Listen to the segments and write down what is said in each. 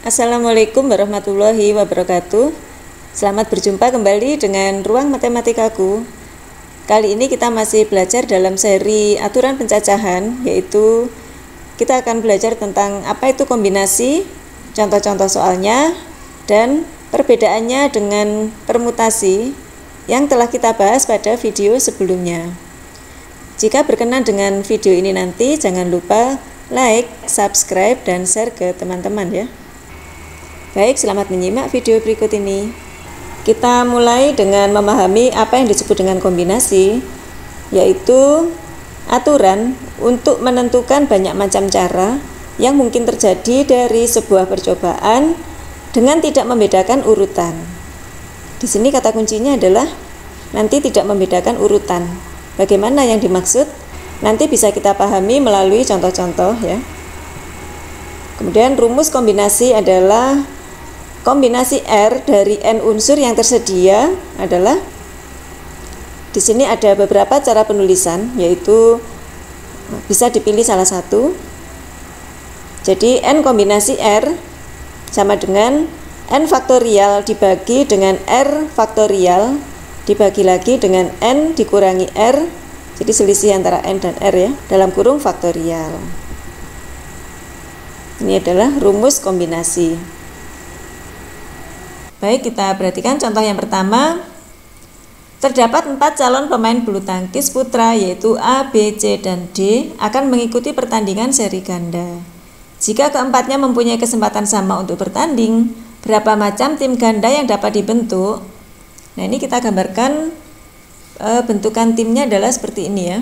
Assalamualaikum warahmatullahi wabarakatuh. Selamat berjumpa kembali dengan Ruang Matematikaku. Kali ini kita masih belajar dalam seri aturan pencacahan, yaitu kita akan belajar tentang apa itu kombinasi, contoh-contoh soalnya, dan perbedaannya dengan permutasi yang telah kita bahas pada video sebelumnya. Jika berkenan dengan video ini nanti, jangan lupa like, subscribe, dan share ke teman-teman ya. Baik, selamat menyimak video berikut ini. Kita mulai dengan memahami apa yang disebut dengan kombinasi, yaitu aturan untuk menentukan banyak macam cara yang mungkin terjadi dari sebuah percobaan dengan tidak membedakan urutan. Di sini kata kuncinya adalah nanti tidak membedakan urutan. Bagaimana yang dimaksud? Nanti bisa kita pahami melalui contoh-contoh ya. Kemudian rumus kombinasi adalah kombinasi R dari N unsur yang tersedia adalah, di sini ada beberapa cara penulisan, yaitu bisa dipilih salah satu. Jadi N kombinasi R sama dengan N faktorial dibagi dengan R faktorial dibagi lagi dengan N dikurangi R, jadi selisih antara N dan R ya, dalam kurung faktorial. Ini adalah rumus kombinasi. Baik, kita perhatikan contoh yang pertama. Terdapat 4 calon pemain bulu tangkis putra yaitu A, B, C, dan D akan mengikuti pertandingan seri ganda. Jika keempatnya mempunyai kesempatan sama untuk bertanding, berapa macam tim ganda yang dapat dibentuk? Nah, ini kita gambarkan bentukan timnya adalah seperti ini ya.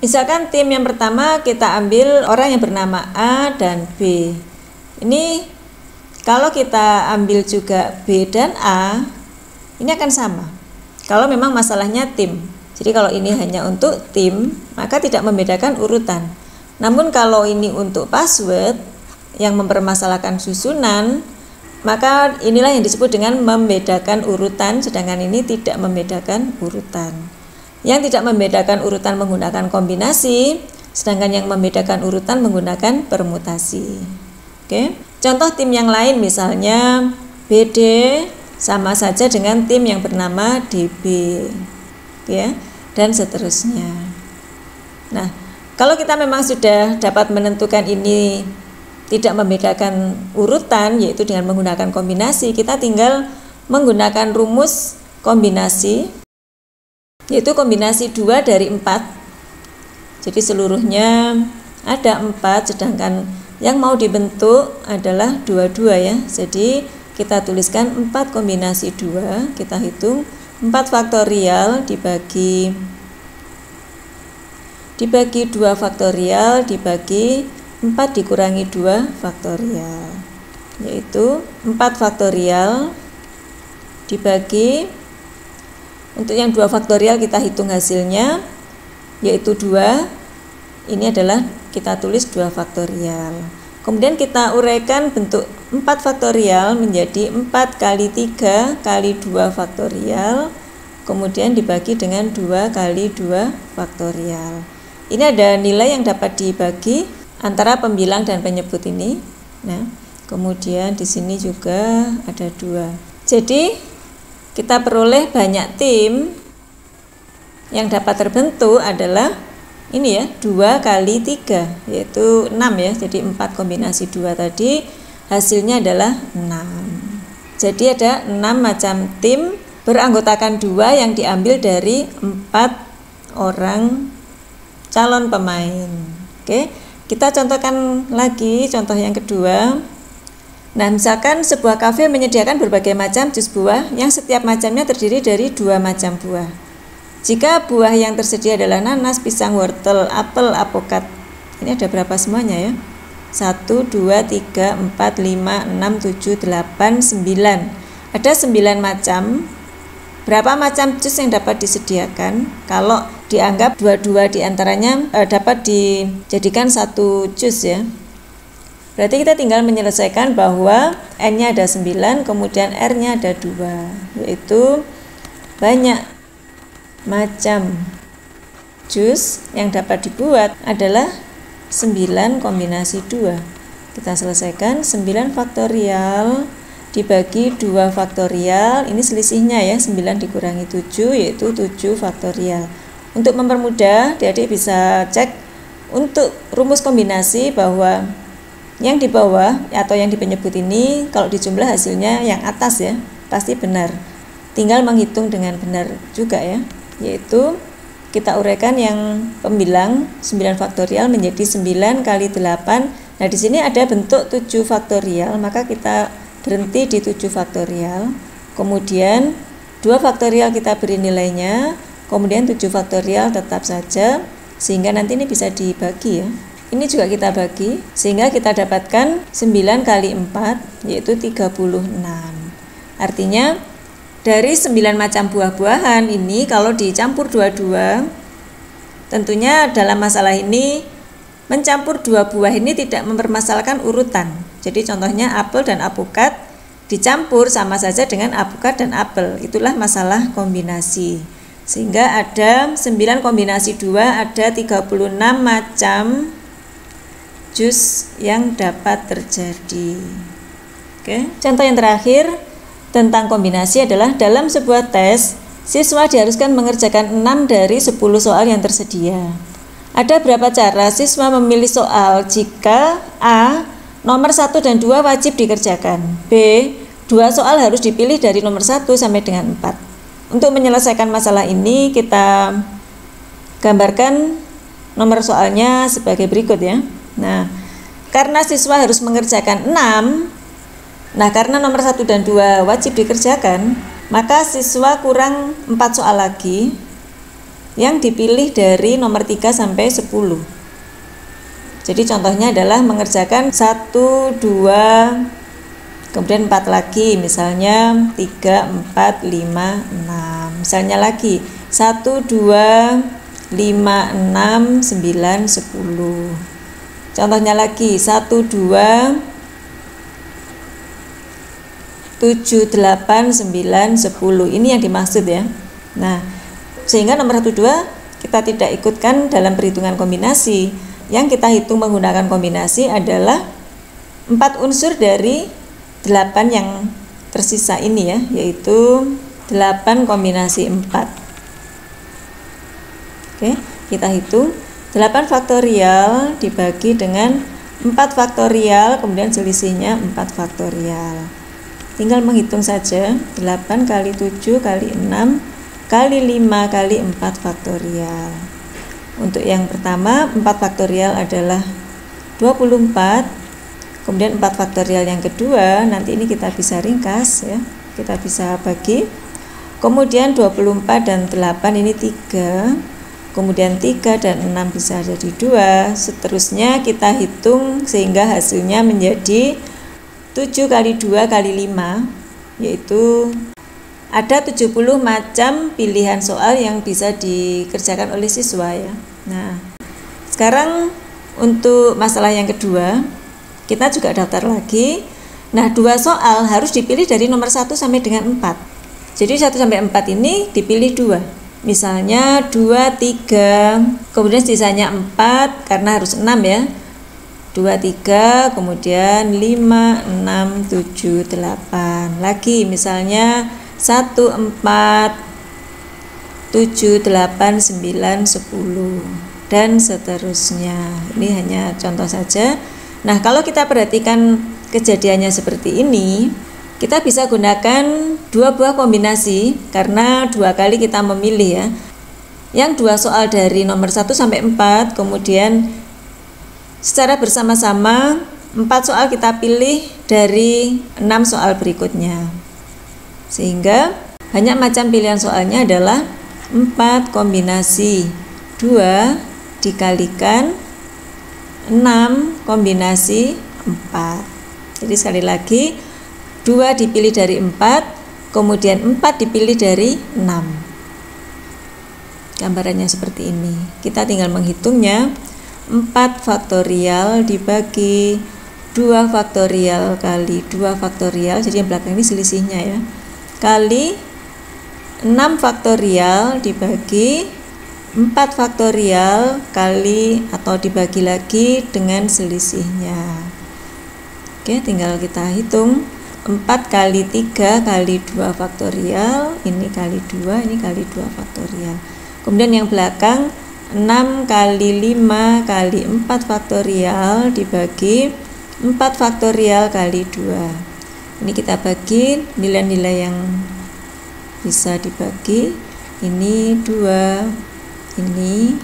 Misalkan tim yang pertama kita ambil orang yang bernama A dan B. Ini kalau kita ambil juga B dan A, ini akan sama. Kalau memang masalahnya tim. Jadi kalau ini hanya untuk tim, maka tidak membedakan urutan. Namun kalau ini untuk password yang mempermasalahkan susunan, maka inilah yang disebut dengan membedakan urutan, sedangkan ini tidak membedakan urutan. Yang tidak membedakan urutan menggunakan kombinasi, sedangkan yang membedakan urutan menggunakan permutasi. Oke. Contoh tim yang lain misalnya BD sama saja dengan tim yang bernama DB, ya, dan seterusnya. Nah, kalau kita memang sudah dapat menentukan ini tidak membedakan urutan, yaitu dengan menggunakan kombinasi, kita tinggal menggunakan rumus kombinasi, yaitu kombinasi 2 dari 4. Jadi seluruhnya ada 4, sedangkan yang mau dibentuk adalah 22 ya. Jadi kita tuliskan 4 kombinasi 2, kita hitung 4 faktorial dibagi 2 faktorial dibagi 4 dikurangi 2 faktorial, yaitu 4 faktorial dibagi, untuk yang 2 faktorial kita hitung hasilnya yaitu 2. Ini adalah kita tulis 2 faktorial. Kemudian kita uraikan bentuk 4 faktorial menjadi 4 kali 3 kali 2 faktorial, kemudian dibagi dengan 2 kali 2 faktorial. Ini ada nilai yang dapat dibagi antara pembilang dan penyebut ini. Nah, kemudian di sini juga ada 2. Jadi kita peroleh banyak tim yang dapat terbentuk adalah ini ya, 2 kali 3 yaitu 6 ya. Jadi 4 kombinasi 2 tadi hasilnya adalah 6. Jadi ada 6 macam tim beranggotakan 2 yang diambil dari 4 orang calon pemain. Oke, kita contohkan lagi contoh yang kedua. Nah, misalkan sebuah kafe menyediakan berbagai macam jus buah yang setiap macamnya terdiri dari 2 macam buah. Jika buah yang tersedia adalah nanas, pisang, wortel, apel, apokat. Ini ada berapa semuanya ya? 1, 2, 3, 4, 5, 6, 7, 8, 9. Ada 9 macam. Berapa macam jus yang dapat disediakan? Kalau dianggap 2 diantaranya dapat dijadikan 1 jus ya. Berarti kita tinggal menyelesaikan bahwa N-nya ada 9, kemudian R-nya ada 2. Yaitu banyak macam jus yang dapat dibuat adalah 9 kombinasi 2. Kita selesaikan. 9 faktorial dibagi 2 faktorial, ini selisihnya ya, 9 dikurangi 7 yaitu 7 faktorial. Untuk mempermudah, adik-adik bisa cek untuk rumus kombinasi bahwa yang di bawah atau yang di penyebut ini kalau dijumlah hasilnya yang atas ya, pasti benar. Tinggal menghitung dengan benar juga ya, yaitu kita uraikan yang pembilang 9 faktorial menjadi 9 kali 8. Nah, di sini ada bentuk 7 faktorial, maka kita berhenti di 7 faktorial. Kemudian 2 faktorial kita beri nilainya, kemudian 7 faktorial tetap saja, sehingga nanti ini bisa dibagi ya. Ini juga kita bagi, sehingga kita dapatkan 9 kali 4, yaitu 36. Artinya, dari 9 macam buah-buahan ini, kalau dicampur dua-dua, tentunya dalam masalah ini, mencampur dua buah ini tidak mempermasalahkan urutan. Jadi contohnya apel dan apukat dicampur sama saja dengan apukat dan apel. Itulah masalah kombinasi. Sehingga ada 9 kombinasi 2, ada 36 macam jus yang dapat terjadi. Oke. Contoh yang terakhir tentang kombinasi adalah dalam sebuah tes, siswa diharuskan mengerjakan 6 dari 10 soal yang tersedia. Ada berapa cara siswa memilih soal jika A. Nomor 1 dan 2 wajib dikerjakan, B. 2 soal harus dipilih dari nomor 1 sampai dengan 4. Untuk menyelesaikan masalah ini kita gambarkan nomor soalnya sebagai berikut ya. Nah, karena siswa harus mengerjakan 6, nah karena nomor 1 dan 2 wajib dikerjakan, maka siswa kurang 4 soal lagi yang dipilih dari nomor 3 sampai 10. Jadi contohnya adalah mengerjakan 1, 2, kemudian 4 lagi, misalnya 3, 4, 5, 6. Misalnya lagi 1, 2, 5, 6, 9, 10. Contohnya lagi 1, 2, 7, 8, 9, 10. Ini yang dimaksud ya. Nah, sehingga nomor 1, 2 kita tidak ikutkan dalam perhitungan kombinasi. Yang kita hitung menggunakan kombinasi adalah 4 unsur dari 8 yang tersisa ini ya, yaitu 8 kombinasi 4. Oke, kita hitung 8 faktorial dibagi dengan 4 faktorial, kemudian selisihnya 4 faktorial. Tinggal menghitung saja, 8 kali 7 kali 6 kali 5 kali 4 faktorial. Untuk yang pertama 4 faktorial adalah 24. Kemudian 4 faktorial yang kedua, nanti ini kita bisa ringkas ya. Kita bisa bagi. Kemudian 24 dan 8 ini 3. Kemudian 3 dan 6 bisa jadi 2. Seterusnya kita hitung sehingga hasilnya menjadi 7 kali 2 kali 5, yaitu ada 70 macam pilihan soal yang bisa dikerjakan oleh siswa ya. Nah, sekarang untuk masalah yang kedua, kita juga daftar lagi. Nah, 2 soal harus dipilih dari nomor 1 sampai dengan 4. Jadi 1 sampai 4 ini dipilih 2. Misalnya 2, 3, kemudian sisanya 4 karena harus 6 ya. 2, 3, kemudian 5, 6, 7, 8. Lagi misalnya 1, 4, 7, 8, 9, 10 dan seterusnya. Ini hanya contoh saja. Nah, kalau kita perhatikan kejadiannya seperti ini, kita bisa gunakan 2 buah kombinasi karena 2 kali kita memilih ya. Yang 2 soal dari nomor 1 sampai 4, kemudian secara bersama-sama 4 soal kita pilih dari 6 soal berikutnya. Sehingga banyak macam pilihan soalnya adalah 4 kombinasi 2 dikalikan 6 kombinasi 4. Jadi sekali lagi 2 dipilih dari 4, kemudian 4 dipilih dari 6. Gambarannya seperti ini. Kita tinggal menghitungnya. 4 faktorial dibagi 2 faktorial kali 2 faktorial, jadi yang belakang ini selisihnya ya, kali 6 faktorial dibagi 4 faktorial kali atau dibagi lagi dengan selisihnya. Oke, tinggal kita hitung 4 kali 3 kali 2 faktorial, ini kali 2, ini kali 2 faktorial. Kemudian yang belakang 6 kali 5 kali 4 faktorial dibagi 4 faktorial kali 2. Ini kita bagi nilai-nilai yang bisa dibagi. Ini 2, ini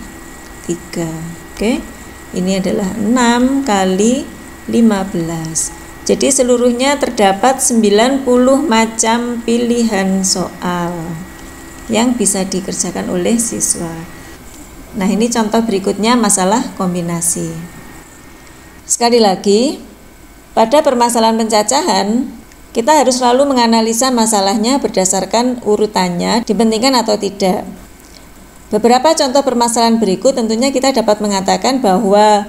3. Oke, ini adalah 6 kali 15. Jadi seluruhnya terdapat 90 macam pilihan soal yang bisa dikerjakan oleh siswa. Nah, ini contoh berikutnya masalah kombinasi. Sekali lagi, pada permasalahan pencacahan, kita harus selalu menganalisa masalahnya berdasarkan urutannya, dipentingkan atau tidak. Beberapa contoh permasalahan berikut tentunya kita dapat mengatakan bahwa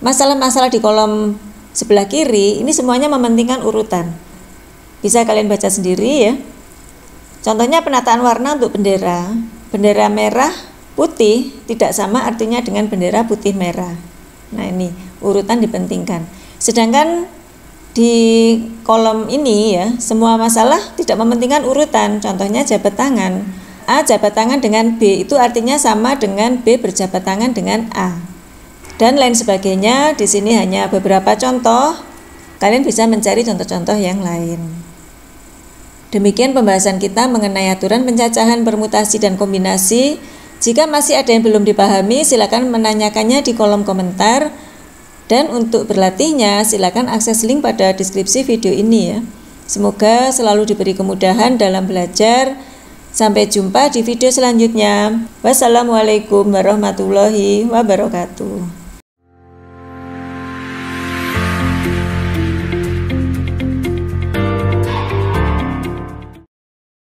masalah-masalah di kolom sebelah kiri ini semuanya mementingkan urutan. Bisa kalian baca sendiri ya. Contohnya penataan warna untuk bendera. Bendera merah putih tidak sama artinya dengan bendera putih merah. Nah, ini urutan dipentingkan. Sedangkan di kolom ini ya, semua masalah tidak mementingkan urutan. Contohnya jabat tangan. A jabat tangan dengan B itu artinya sama dengan B berjabat tangan dengan A. Dan lain sebagainya. Di sini hanya beberapa contoh. Kalian bisa mencari contoh-contoh yang lain. Demikian pembahasan kita mengenai aturan pencacahan, permutasi, dan kombinasi. Jika masih ada yang belum dipahami, silakan menanyakannya di kolom komentar. Dan untuk berlatihnya, silakan akses link pada deskripsi video ini ya. Semoga selalu diberi kemudahan dalam belajar. Sampai jumpa di video selanjutnya. Wassalamualaikum warahmatullahi wabarakatuh.